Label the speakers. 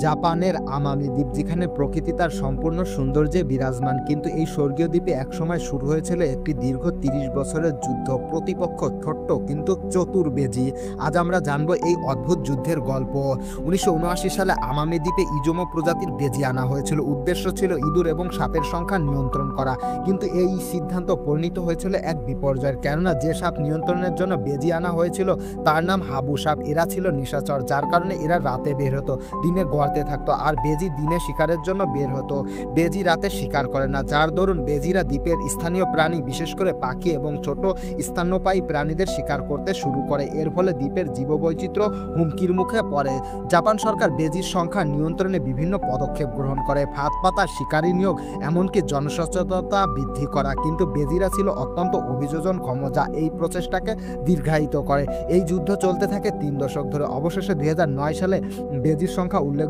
Speaker 1: জাপানের আমামি দ্বীপ, যেখানে প্রকৃতি তার সম্পূর্ণ সৌন্দর্যে বিরাজমান, কিন্তু এই স্বর্গীয় দ্বীপে একসময় শুরু হয়েছিল একটি দীর্ঘ ৩০ বছরের যুদ্ধ। প্রতিপক্ষ ছোট্ট কিন্তু চতুর বেজি। আজ আমরা জানবো এই অদ্ভুত যুদ্ধের গল্প। ১৯৭৯ সালে আমামি দ্বীপে ইজোমো প্রজাতির বেজি আনা হয়েছিল। উদ্দেশ্য ছিল ইঁদুর এবং সাপের সংখ্যা নিয়ন্ত্রণ করা, কিন্তু এই সিদ্ধান্ত পরিণত হয়েছিল এক বিপর্যয়ের। কেননা যে সাপ নিয়ন্ত্রণের জন্য বেজি আনা হয়েছিল তার নাম হাবু সাপ। এরা ছিল নিশাচর, যার কারণে এরা রাতে বের হতো, দিনে গর্তে থাকতো, আর বেজি দিনে শিকারের জন্য বের হতো। বেজি রাতে শিকার করে না, যার দরুন বেজিরা দ্বীপের স্থানীয় প্রাণী, বিশেষ করে পাখি এবং ছোট স্তন্যপায়ী প্রাণীদের শিকার করতে শুরু করে। এর ফলে দ্বীপের জীববৈচিত্র্য হুমকির মুখে পড়ে। জাপান সরকার বেজির সংখ্যা নিয়ন্ত্রণে বিভিন্ন পদক্ষেপ গ্রহণ করে, ফাঁদ পাতা, শিকারী নিয়োগ, এমনকি জনসচেতনতা বৃদ্ধি করা। কিন্তু বেজিরা ছিল অত্যন্ত অভিযোজনক্ষম, যা এই প্রচেষ্টাকে দীর্ঘায়িত করে। এই যুদ্ধ চলতে থাকে ৩ দশক ধরে। অবশেষে ২০০৯ সালে বেজির সংখ্যা উল্লেখ